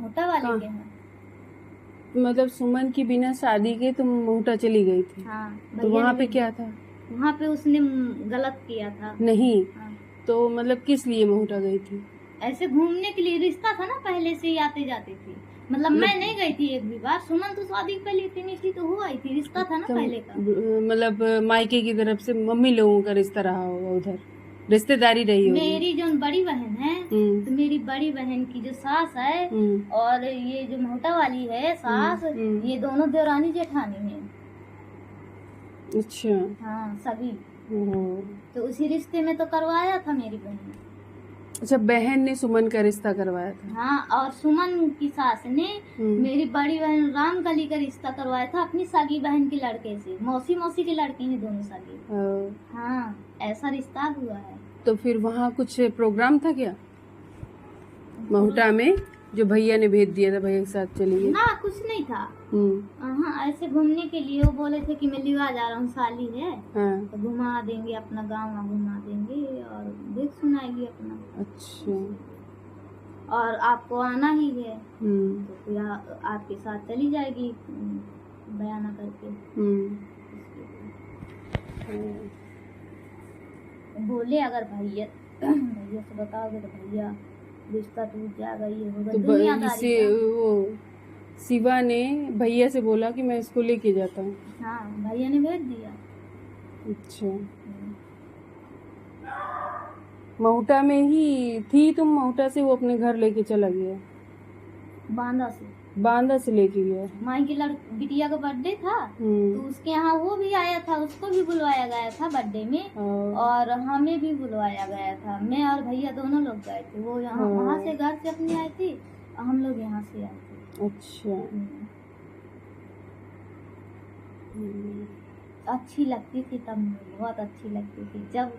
मोहटा वाले कहाँ? के यहाँ। मतलब सुमन की बिना शादी के तुम मोहटा चली गई थी? हाँ, तो भैया वहाँ ने पे भेज क्या दिया। था? वहाँ पे उसने गलत किया था। नहीं, हाँ, तो मतलब किस लिए मोहटा गई थी? ऐसे घूमने के लिए, रिश्ता था ना, पहले से ही आते जाते थे। मतलब मैं नहीं गई थी एक भी बार। सुमन तो शादी के पहले इतनी थी तो हुआ ही थी, रिश्ता था ना तुम पहले का। मतलब मायके की तरफ से मम्मी लोगों का रिश्ता रहा होगा, उधर रिश्तेदारी रही होगी। मेरी जो बड़ी बहन है, तो मेरी बड़ी बहन की जो सास है और ये जो मोहटा वाली है सास, ये दोनों देवरानी जेठानी है। अच्छा। हाँ, सभी। ओह। तो उसी रिश्ते में तो करवाया था मेरी बहन। अच्छा, बहन ने सुमन का रिश्ता करवाया था? हाँ, और सुमन की सास ने मेरी बड़ी बहन रामकली का रिश्ता करवाया था अपनी सगी बहन के लड़के से। मौसी मौसी के लड़के हैं दोनों सगे। हाँ, ऐसा रिश्ता हुआ है। तो फिर वहाँ कुछ प्रोग्राम था क्या मोहटा में, जो भैया ने भेज दिया था, भैया के साथ चली गई? ना, कुछ नहीं था। हाँ, ऐसे घूमने के लिए वो बोले थे कि मैं लिवा जा रहा हूँ, साली है। हाँ। तो घुमा देंगे, अपना गाँव घुमा देंगे और देख सुनाएगी अपना। अच्छा। और आपको आना ही है, तो फिर आपके साथ चली जाएगी बयाना करके। बोले अगर भैया से बताओगे तो भैया रिश्ता टूट जाएगा, ये होगा। तो इसे वो शिवा ने भैया से बोला कि मैं इसको लेके जाता हूँ। हाँ, भैया ने भेज दिया। अच्छा, मोहटा में ही थी तुम? मोहटा से वो अपने घर लेके चला गया? बांदा से लेके गया। माई की बिटिया का बर्थडे था, तो उसके यहाँ वो भी आया था, उसको भी बुलवाया गया था बर्थडे में, और हमें भी बुलवाया गया था। मैं और भैया दोनों लोग गए थे। वो यहाँ वहाँ से घर से अपनी आई थी और हम लोग यहाँ से आए थे। अच्छा। अच्छी लगती थी तब, बहुत अच्छी लगती थी। जब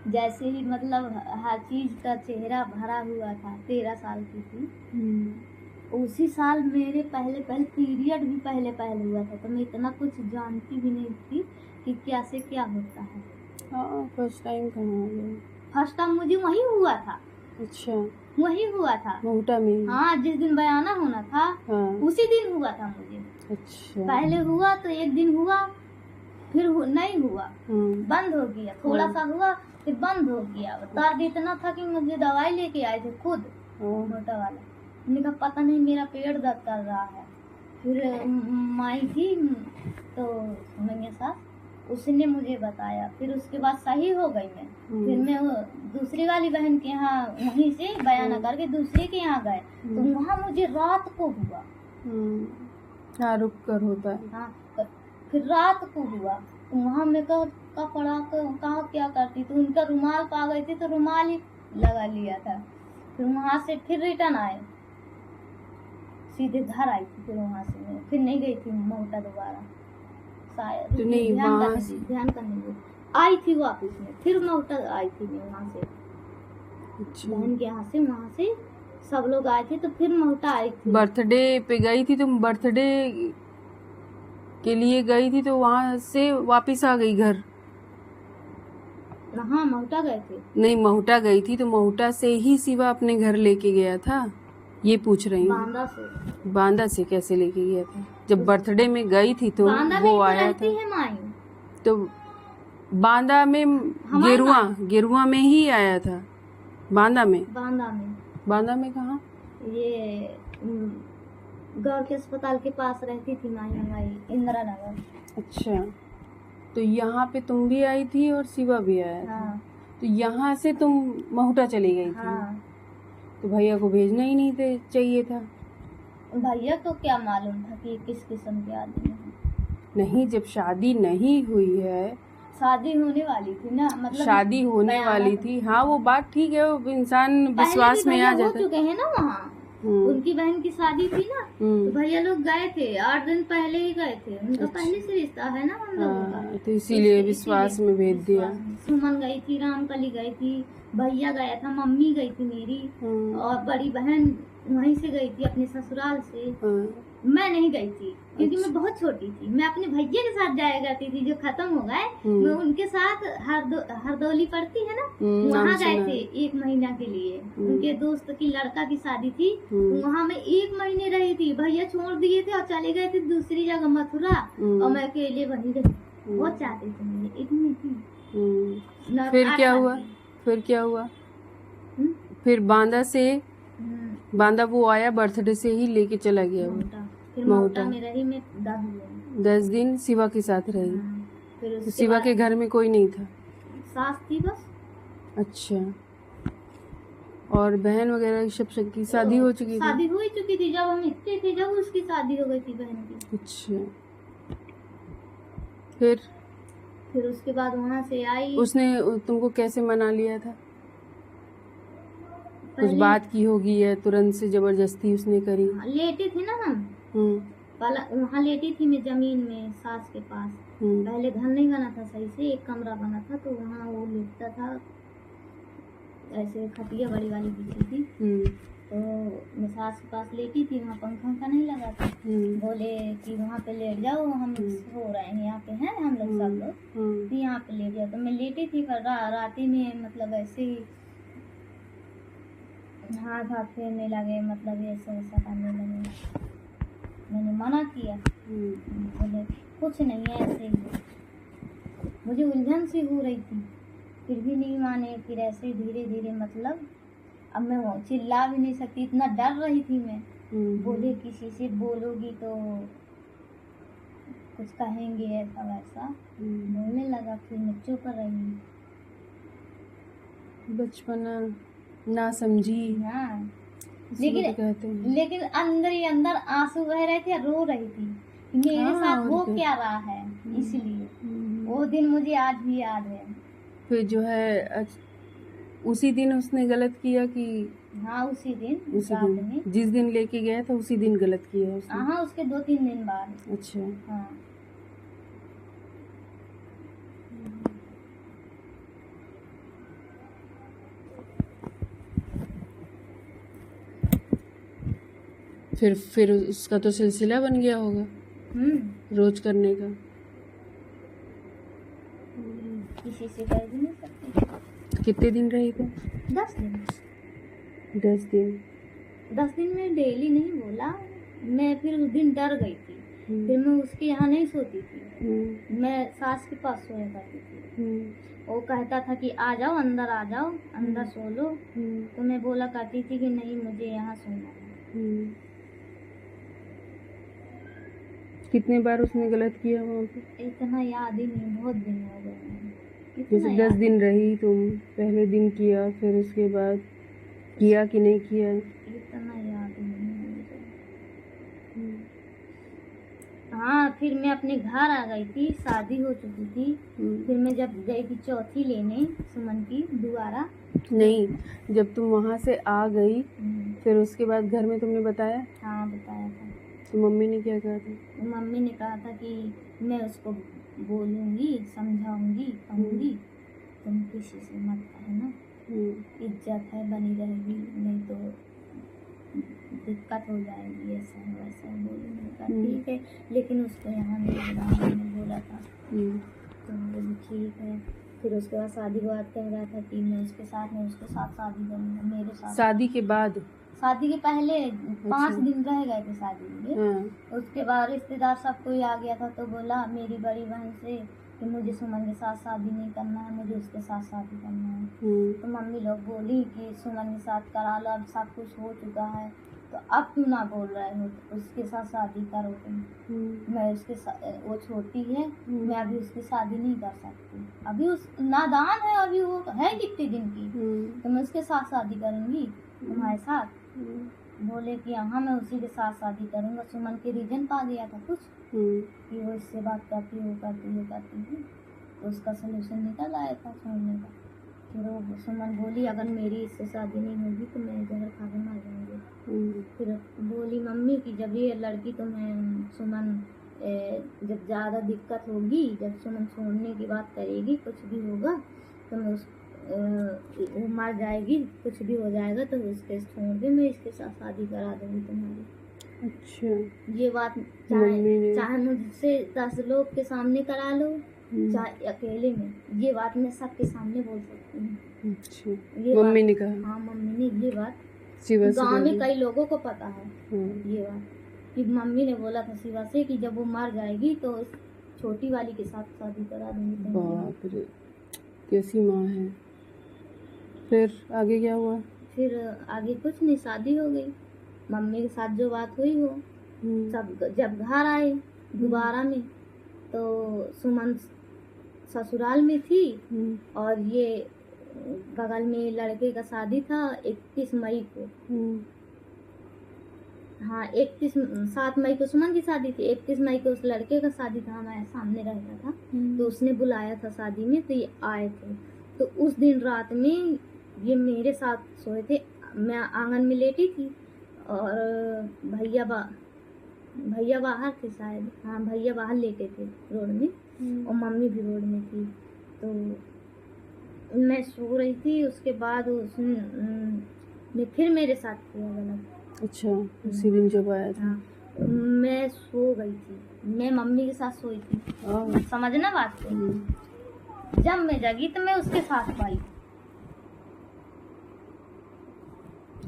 जैसे ही मतलब हर चीज का चेहरा भरा हुआ था। 13 साल की थी। उसी साल मेरे पहले पीरियड भी पहले हुआ था, तो मैं इतना कुछ जानती भी नहीं थी कि क्या से क्या होता है। हाँ, फर्स्ट टाइम कहाँ गए? फर्स्ट टाइम मुझे वही हुआ था। अच्छा, वही हुआ था मोहटा में? हाँ, जिस दिन बयाना होना था, हाँ, उसी दिन हुआ था मुझे। अच्छा। पहले हुआ तो एक दिन हुआ, फिर नहीं हुआ, बंद हो गया। थोड़ा सा हुआ, फिर बंद हो गया। दर्द इतना था कि मुझे दवाई लेके आए थे खुद, मोटा वाला। मैंने कहा पता नहीं मेरा पेट दर्द कर रहा है। फिर माई थी तो मेरे साथ, उसने मुझे बताया। फिर उसके बाद सही हो गई मैं। फिर मैं दूसरी वाली बहन के यहाँ वहीं से बयाना करके दूसरे के यहाँ गए, तो वहाँ मुझे रात को हुआ। हाँ, रुक कर होता है। हाँ, फिर रात को हुआ, तो वहाँ मैं पड़ा कहाँ क्या करती, तो उनका रुमाल पा गई थी, तो रुमाल ही लगा लिया था। फिर वहाँ से फिर रिटर्न आए, सीधे घर आई थी। फिर वहाँ से मैं फिर नहीं गई थी मोहटा दोबारा, शायद। तो नहीं, ध्यान करने दे, आई थी वापस में, फिर मोहटा आई थी मैं वहाँ से। अच्छा। बहन के यहाँ से, वहाँ से सब लोग आए थे, तो फिर मोहटा आई थी। बर्थडे पे गई थी तुम? बर्थडे के लिए गई थी तो वहाँ से वापस आ गई घर? हाँ, मोहटा गए थे। नहीं, मोहटा गई थी तो मोहटा से ही शिवा अपने घर लेके गया था, ये पूछ रही हूँ। बांदा से कैसे लेके गया था? जब बर्थडे में गई थी तो वो आया था। तो बांदा में गेरुआ में ही आया था? बांदा में कहाँ? ये गौर के अस्पताल के पास रहती थी माई, इंदिरा नगर। अच्छा, तो यहाँ पे तुम भी आई थी और शिवा भी आया था। तो यहाँ से तुम मोहटा चली गई थी। तो भैया को भेजना ही नहीं चाहिए था। भैया को क्या मालूम था कि किस किस्म के आदमी है। नहीं, जब शादी नहीं हुई है, शादी होने वाली थी ना, मतलब शादी होने वाली थी। हाँ, वो बात ठीक है, वो इंसान विश्वास में आ जाता है। हो चुके हैं ना वहाँ। उनकी बहन की शादी थी ना, तो भैया लोग गए थे, 8 दिन पहले ही गए थे। उनका पहले से रिश्ता है ना हम लोगों का, तो इसीलिए विश्वास में भेज दिया। सुमन गई थी, रामकली गई थी, भैया गया था, मम्मी गई थी मेरी, और बड़ी बहन वहीं से गई थी अपने ससुराल से। मैं नहीं गई थी क्योंकि मैं बहुत छोटी थी। मैं अपने भैया के साथ जाया करती थी जो खत्म हो गए। मैं उनके साथ हरदौली पड़ती है ना, वहाँ गए थे 1 महीना के लिए। उनके दोस्त की लड़का की शादी थी, वहाँ मैं 1 महीने रही थी। भैया छोड़ दिए थे और चले गए थे दूसरी जगह मथुरा, और मैं अकेले वहीं रही। बहुत चाहते थे मुझे, इतनी थी। फिर क्या हुआ? फिर क्या हुआ? फिर बांदा वो आया, बर्थडे से ही लेके चला गया वो। फिर मोटा में रही मैं 10 दिन शिवा के साथ रही। फिर तो शिवा के घर में कोई नहीं था? सास थी बस। अच्छा, और बहन वगैरह सब की शादी हो चुकी थी? शादी हो ही चुकी थी, जब हम इतने थे जब उसकी शादी हो गई थी बहन की। अच्छा, फिर उसके बाद वहाँ से आई। उसने तुमको कैसे मना लिया था? कुछ बात की होगी या तुरंत से जबरदस्ती उसने करी? लेटे थे ना हम, वहाँ लेटी थी मैं जमीन में सास के पास। पहले घर नहीं बना था सही से, एक कमरा बना था, तो वहाँ वो लेटता था ऐसे, खटिया बड़ी वाली बिछी थी। तो मैं सास के पास लेटी थी, वहाँ पंखा नहीं लगा था। बोले कि वहाँ पे लेट जाओ, हम सो रहे हैं, यहाँ पे हैं हम लोग सब लोग, यहाँ पे लेट जाओ। तो मैं लेटी थी, पर राती में मतलब ऐसे ही हाथ फेरने लगे, मतलब ऐसा ऐसा करने लगे। मैंने मना किया, बोले कुछ नहीं है, ऐसे ही। मुझे उलझन सी हो रही थी, फिर भी नहीं माने। फिर ऐसे धीरे धीरे मतलब अब मैं वो चिल्ला भी नहीं सकती, इतना डर रही थी मैं। बोले किसी से बोलोगी तो कुछ कहेंगे, ऐसा वैसा बोलने लगा। फिर मैं चुप रही। बचपना ना समझी। हाँ, लेकिन अंदर ही अंदर आंसू बह रहे थे, रो रही थी मेरे साथ हो क्या रहा है। इसलिए वो दिन मुझे आज भी याद है। फिर जो है उसी दिन उसने गलत किया कि? हाँ, उसी दिन जिस दिन लेके गया था उसी दिन गलत किया उसने? हाँ, उसके 2-3 दिन बाद। अच्छा। हाँ। फिर उसका तो सिलसिला बन गया होगा रोज करने का। किसी से कह भी नहीं सकते। कितने दिन रही थे? 10 दिन। 10 दिन? 10 दिन में डेली नहीं बोला। मैं फिर उस दिन डर गई थी। फिर मैं उसके यहाँ नहीं सोती थी, मैं सास के पास सोया करती थी। वो कहता था कि आ जाओ, अंदर आ जाओ, अंदर सो लो। तो मैं बोला करती थी कि नहीं, मुझे यहाँ सोना है। कितने बार उसने गलत किया वहाँ पे? इतना याद ही नहीं, बहुत दिन हो गए। जैसे 10 दिन रही तुम, पहले दिन किया, फिर उसके बाद किया कि नहीं किया? इतना याद ही नहीं है मुझे। हाँ, फिर मैं अपने घर आ गई थी, शादी हो चुकी थी। फिर मैं जब गई थी चौथी लेने सुमन की दोबारा। नहीं, जब तुम वहाँ से आ गई फिर उसके बाद घर में तुमने बताया? हाँ, बताया था। तो मम्मी ने क्या कहा था? मम्मी ने कहा था कि मैं उसको बोलूँगी, समझाऊंगी, कहूँगी, तुम किसी से मत कहना, इज्जत है बनी रहेगी, नहीं तो दिक्कत हो जाएगी, ऐसा है वैसा है। बोलूँगी ठीक है, लेकिन उसको यहाँ नहीं बोला था। तो बोली ठीक है। फिर उसके बाद शादी के बाद कह रहा था कि मैं उसके साथ शादी करूँगा, मेरे साथ। शादी के बाद? शादी के पहले 5 दिन रह गए थे शादी में। उसके बाद रिश्तेदार सब कोई आ गया था, तो बोला मेरी बड़ी बहन से कि मुझे सुमन के साथ शादी नहीं करना है, मुझे उसके साथ शादी करना है। तो मम्मी लोग बोली कि सुमन के साथ करा लो, अब सब कुछ हो चुका है, तो अब क्यों ना बोल रहे हो, उसके साथ शादी करो तुम। मैं उसके साथ, वो छोटी है, मैं अभी उसकी शादी नहीं कर सकती, अभी उस नादान है, अभी वो है कितने दिन की, तो मैं उसके साथ शादी करूँगी तुम्हारे साथ। बोले कि हाँ, मैं उसी के साथ शादी करूँगा। सुमन के रीजन पा गया था कुछ कि वो इससे बात करती है, तो उसका सलूशन निकल आया था छोड़ने का। फिर वो सुमन बोली अगर मेरी इससे शादी नहीं होगी तो मैं जहर खा के मर जाऊँगी। फिर बोली मम्मी कि जब ये लड़की तुम्हें सुमन जब ज़्यादा दिक्कत होगी, जब सुमन छोड़ने की बात करेगी, कुछ भी होगा, तो मैं वो मर जाएगी, कुछ भी हो जाएगा तो उसके छोड़ दे, मैं इसके साथ शादी करा दूंगी तुम्हारी। अच्छा। ये बात चाहे मुझसे 10 लोग के सामने करा लो, चाहे अकेले में, ये बात मैं सबके सामने बोल सकती हूँ। अच्छा। ये मम्मी ने कहा? हाँ, मम्मी ने ये बात, शिवा से गाँव में कई लोगों को पता है ये बात, कि मम्मी ने बोला था शिवा से कि जब वो मर जाएगी तो उस छोटी वाली के साथ शादी करा दूंगी। बाप रे, कैसी माँ है। फिर आगे क्या हुआ? फिर आगे कुछ नहीं, शादी हो गई। मम्मी के साथ जो बात हुई वो सब जब घर आए दोबारा में, तो सुमन ससुराल में थी और ये बगल में लड़के का शादी था 31 मई को। हाँ, 7 मई को सुमन की शादी थी, 31 मई को उस लड़के का शादी था, हमारे सामने रहता था, तो उसने बुलाया था शादी में, तो ये आए थे। तो उस दिन रात में ये मेरे साथ सोए थे, मैं आंगन में लेटी थी और भैया बाहर थे शायद, हाँ भैया बाहर लेटे थे रोड में और मम्मी भी रोड में थी। तो मैं सो रही थी, उसके बाद उसने फिर मेरे साथ किया गलत। अच्छा, उसी दिन जब आया था? हाँ, मैं सो गई थी, मैं मम्मी के साथ सोई थी, समझना बात को। जब मैं जगी तो मैं उसके साथ पाई।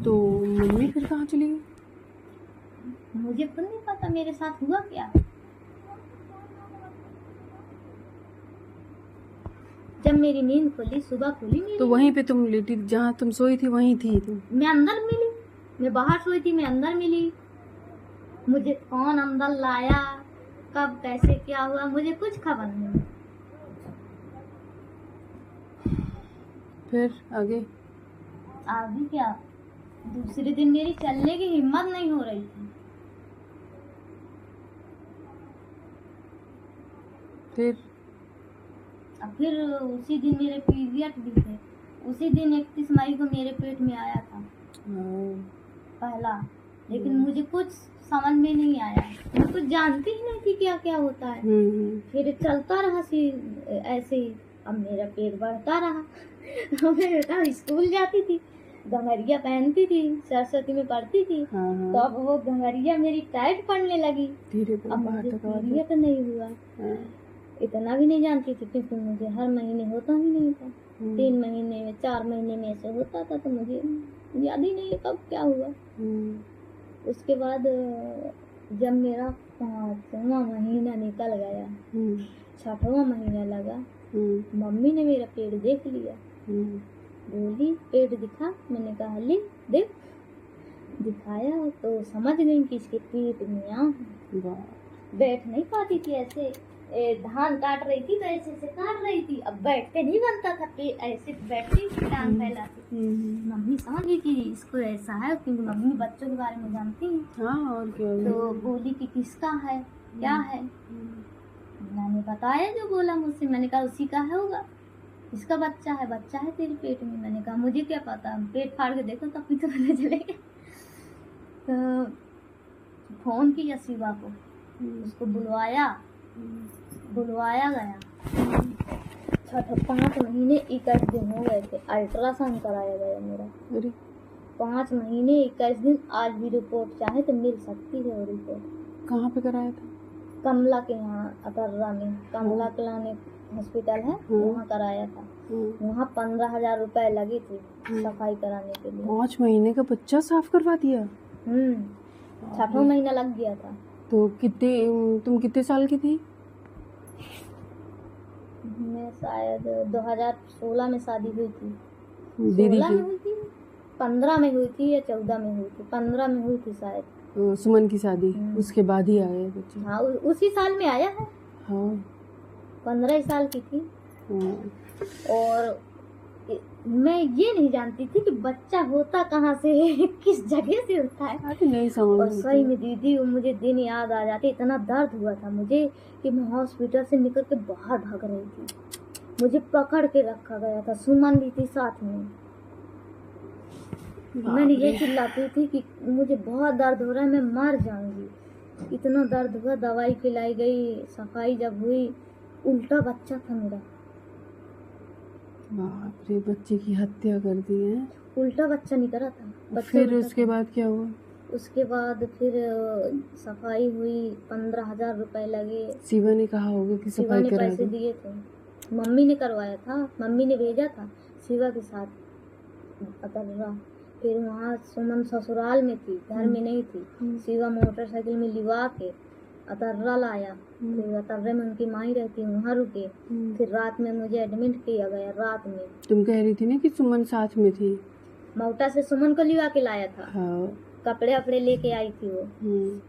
तो मम्मी फिर कहाँ चली गई? मुझे खुद नहीं पता मेरे साथ हुआ क्या। जब मेरी नींद खुली, सुबह खुली मेरी, तो वहीं पे तुम लेटी, जहाँ तुम सोई थी वहीं थी तुम? मैं अंदर मिली, मैं बाहर सोई थी, मैं अंदर मिली। मुझे कौन अंदर लाया, कब कैसे क्या हुआ, मुझे कुछ खबर नहीं। फिर आगे क्या, दूसरे दिन मेरी चलने की हिम्मत नहीं हो रही थी। फिर उसी दिन मेरे पीरियड भी थे, उसी दिन 31 मई को मेरे पेट में आया था पहला, लेकिन मुझे कुछ समझ में नहीं आया, मैं कुछ जानती ही नहीं थी क्या क्या होता है। फिर चलता रहा ऐसे ही, अब मेरा पेट बढ़ता रहा। मैं स्कूल जाती थी, घंघरिया पहनती थी, सरस्वती में पढ़ती थी, तो अब वो घंघरिया मेरी टाइट पड़ने लगी। अब मुझे पीरियड नहीं हुआ, इतना भी नहीं जानती थी, क्योंकि मुझे हर महीने होता ही नहीं था, 3 महीने में 4 महीने में ऐसे होता था, तो मुझे याद ही नहीं है कब क्या हुआ। उसके बाद जब मेरा 5वां महीना निकल गया, 6वां महीना लगा, मम्मी ने मेरा पेट देख लिया, बोली पेट दिखा, मैंने कहा ले देख, दिखाया तो समझ गई कि इसके पेट में आ। बैठ नहीं पाती थी, ऐसे धान काट रही थी तो ऐसे काट रही थी, अब बैठते नहीं बनता था, ऐसे बैठती थी, टांग फैलाती। मम्मी समझ गई कि इसको ऐसा है, क्योंकि मम्मी बच्चों के बारे में जानती है। हाँ, और क्या। तो बोली कि किसका है, क्या है, मैंने बताया जो बोला मुझसे, मैंने कहा उसी का होगा, इसका बच्चा है तेरे पेट में। मैंने कहा मुझे क्या पता, पेट फाड़ के देखो तब भी तो पता चलेगा। तो फोन किया शिवा को, उसको बुलवाया गया, 5 महीने 21 दिन हो गए थे, अल्ट्रासाउंड कराया गया मेरा। 5 महीने 21 दिन, आज भी रिपोर्ट चाहे तो मिल सकती है वो रिपोर्ट। कहाँ पे कराया था? कमला के यहाँ अतर्रा में, कमला क्लिनिक हॉस्पिटल है, वहाँ कराया था। वहाँ 15,000 रुपए लगे थे सफाई कराने के लिए। 5 महीने का बच्चा साफ करवा दिया? 6वां महीना लग गया था। तो तुम कितने साल की थी? मैं शायद 2016 में शादी हुई थी, दीदी 16 में हुई थी, 15 में हुई थी या 14 में हुई थी, 15 में हुई थी शायद। तो सुमन की शादी उसके बाद ही आया बच्चा? हाँ, उसी साल में आया है। हाँ, 15 साल की थी। और मैं ये नहीं जानती थी कि बच्चा होता कहाँ से है, किस जगह से होता है, नहीं समझ। और सही में दीदी मुझे दिन याद आ जाते, इतना दर्द हुआ था मुझे कि मैं हॉस्पिटल से निकल के बाहर भाग रही थी, मुझे पकड़ के रखा गया था, सुमन भी थी साथ में। मैंने ये चिल्लाती थी कि मुझे बहुत दर्द हो रहा है, मैं मर जाऊंगी, इतना दर्द हुआ। दवाई खिलाई गई, सफाई जब हुई, उल्टा बच्चा था मेरा। बाप रे, बच्चे की हत्या कर दी है। उल्टा बच्चा नहीं करा था, बच्चा फिर उल्टा उसके था। बाद क्या हुआ? उसके बाद फिर सफाई हुई, 15,000 रुपए लगे। शिवा ने कहा होगा कि शिवा सफाई ने करा पैसे दो। दिए थे, मम्मी ने करवाया था, मम्मी ने भेजा था शिवा के साथ अतर्रा। फिर वहाँ सुमन ससुराल में थी, घर में नहीं थी। शिवा मोटरसाइकिल में लिवा के अतर्रा लाया। फिर अतर्रे में उनकी माई रहती, वहाँ रुके। फिर रात में मुझे एडमिट किया गया। रात में तुम कह रही थी ना कि सुमन साथ में थी। मौटा से सुमन को लिवा के लाया था। हाँ। कपड़े वपड़े लेके आई थी वो,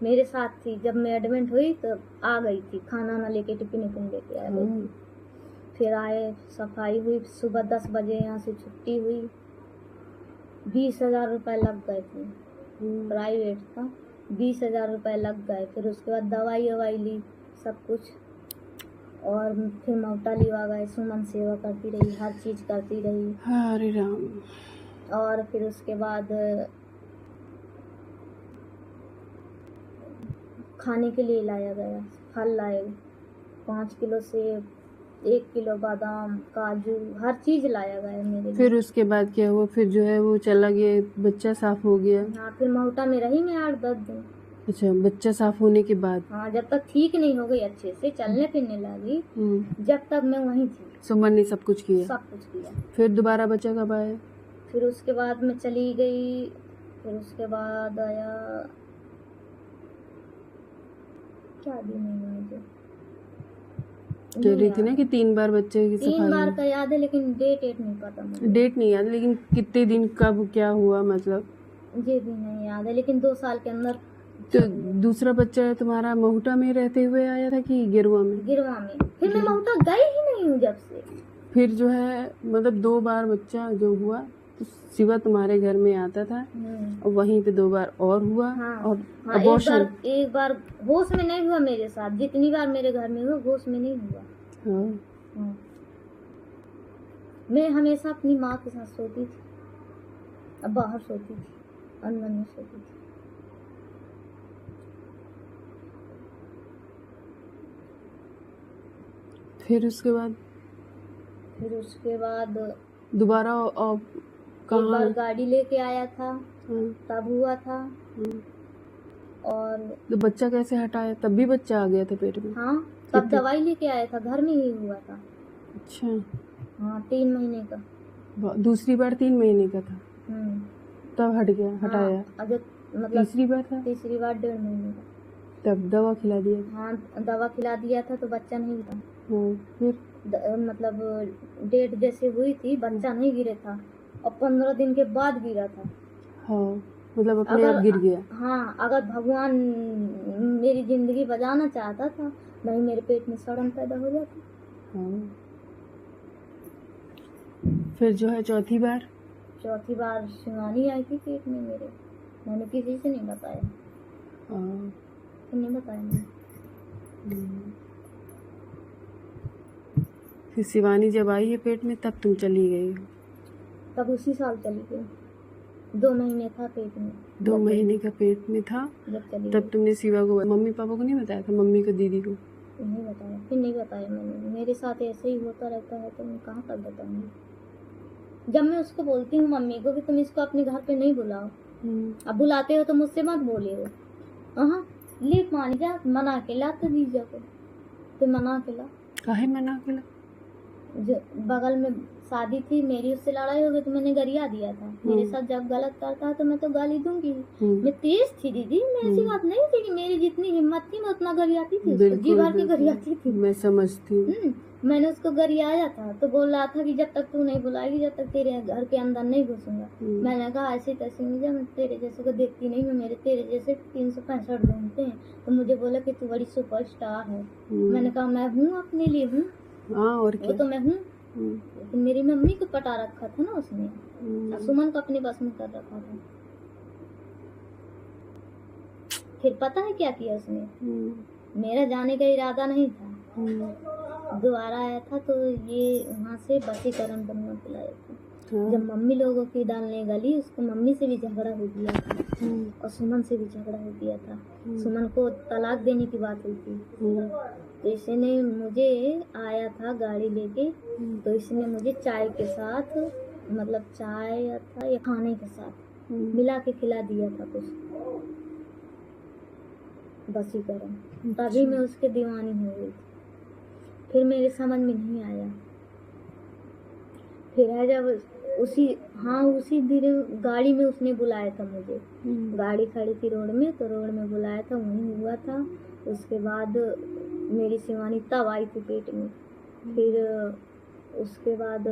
मेरे साथ थी। जब मैं एडमिट हुई तो आ गई थी, खाना ना लेके टिफिन लेके आ गई थी। फिर आए, सफाई हुई, सुबह 10 बजे यहाँ से छुट्टी हुई। 20,000 रुपये लग गए थे, प्राइवेट था। 20,000 रुपये लग गए। फिर उसके बाद दवाई ववाई ली, सब कुछ। और फिर मौटा लिवा गए। सुमन सेवा करती रही, हर चीज़ करती रही। अरे राम। और फिर उसके बाद खाने के लिए लाया गया, फल लाए, 5 किलो सेब, 1 किलो बादाम, काजू, हर चीज़ लाया गया मेरे लिए। फिर उसके बाद क्या हुआ? फिर जो है वो चला गया, बच्चा साफ हो गया। हाँ, फिर महुटा में रही मैं 8-10 दिन। अच्छा, बच्चा साफ होने के बाद? हाँ, जब तक ठीक नहीं हो गई, अच्छे से चलने फिरने लगी, जब तक मैं वहीं थी। सुमन ने सब कुछ किया? सब कुछ किया। फिर दोबारा बच्चा कब आया? फिर उसके बाद मैं चली गई। फिर उसके बाद आया, क्या दिन है मुझे कह रही थी ना कि 3 बार बच्चे की 3 बार का याद है, लेकिन डेट नहीं पता मुझे। डेट नहीं याद, लेकिन कितने दिन कब क्या हुआ मतलब ये भी नहीं याद है, लेकिन 2 साल के अंदर। तो दूसरा बच्चा तुम्हारा महुटा में रहते हुए आया था कि गिरवा में? गिरवा में। फिर मैं महुटा गई ही नहीं हूँ जब से। फिर जो है मतलब 2 बार बच्चा जो हुआ तो शिवा तुम्हारे घर में आता था और वहीं पे 2 बार और हुआ। हाँ, और हाँ, एक बार होश में नहीं हुआ मेरे साथ। जितनी बार मेरे घर में हुआ, होश में नहीं हुआ। हाँ। मैं हमेशा अपनी माँ के साथ सोती थी, अब बाहर सोती थी, अंदर में सोती थी। फिर उसके बाद दोबारा एक बार गाड़ी लेके आया था, तब हुआ था। और तो बच्चा कैसे हटाया? तब भी बच्चा आ गया था पेट में? हाँ, तब दवाई लेके आया था, घर में ही हुआ था। अच्छा। हाँ, 3 महीने का। दूसरी बार 3 महीने का था, तब हट गया, हटाया। अगर मतलब तीसरी बार था? तीसरी बार 1.5 महीने का। तब दवा खिला दिया? हाँ, दवा खिला दिया था तो बच्चा नहीं था। फिर मतलब डेट जैसे हुई थी, बच्चा नहीं गिरे था, और 15 दिन के बाद गिरा था। हाँ, मतलब अपने आप गिर गया। हाँ, अगर भगवान मेरी जिंदगी बचाना चाहता था, नहीं मेरे पेट में सड़न पैदा हो जाती। हाँ। फिर जो है चौथी बार शिवानी आई थी पेट में मेरे। मैंने किसी से नहीं बताया। नहीं बताया मैंने। फिर शिवानी जब आई है पेट में तब तुम चली गई हो? तब उसी साल चली गई। 2 महीने था पेट में। 2 महीने का पेट में था तब तुमने शिवा को, मम्मी पापा को नहीं बताया था? मम्मी को, दीदी को नहीं बताया। फिर नहीं बताया मैंने। मेरे साथ ऐसे ही होता रहता है तो मैं कहाँ तक बताऊंगी। जब मैं उसको बोलती हूँ मम्मी को कि तुम इसको अपने घर पे नहीं बुलाओ, अब बुलाते हो तो मुझसे मत बोले हो। हाँ, ले पानी जा, मना के ला तो दीजिए को, तो मना के ला। काहे मना के ला? जो बगल में शादी थी मेरी, उससे लड़ाई हो गई तो मैंने गरिया दिया था। मेरे साथ जब गलत करता है तो मैं तो गाली दूंगी। मैं तेज थी दीदी, मैं ऐसी बात नहीं थी कि मेरी जितनी हिम्मत थी मैं उतना गरियाती थी, जी भर के गरियाती थी। मैं समझती हूँ। मैंने उसको गरियाया था तो बोल रहा था कि जब तक तू नहीं बुलाएगी जब तक तेरे घर के अंदर नहीं घुसूंगा। मैंने कहा ऐसे तैसे मुझे, मैं तेरे जैसे को देखती नहीं हूँ, मेरे तेरे जैसे 365 घूमते हैं। तो मुझे बोला कि तू बड़ी सुपरस्टार है। मैंने कहा मैं हूँ, अपने लिए हूँ। और क्या? तो मैं हूँ, लेकिन मेरी मम्मी को पटा रखा था ना उसने, सुमन को अपने बस में कर रखा था। फिर पता है क्या किया उसने? मेरा जाने का इरादा नहीं था, दोबारा आया था तो ये वहाँ से वशीकरण बनवा के लाए थे। जब मम्मी लोगों की डालने गली, उसको मम्मी से भी झगड़ा हो गया था और सुमन से भी झगड़ा हो गया था। सुमन को तलाक देने की बात हुई थी। तो इसने मुझे आया था गाड़ी लेके, तो इसने मुझे चाय के साथ, मतलब चाय था या खाने के साथ मिला के खिला दिया था कुछ, वशीकरण। तभी मैं उसके दीवानी हो गई थी। फिर मेरे समझ में नहीं आया। फिर है जब उसी दिन गाड़ी में उसने बुलाया था मुझे, गाड़ी खड़ी थी रोड में, तो रोड में बुलाया था, वहीं हुआ था। उसके बाद मेरी शिवानी तब आई थी पेट में। फिर उसके बाद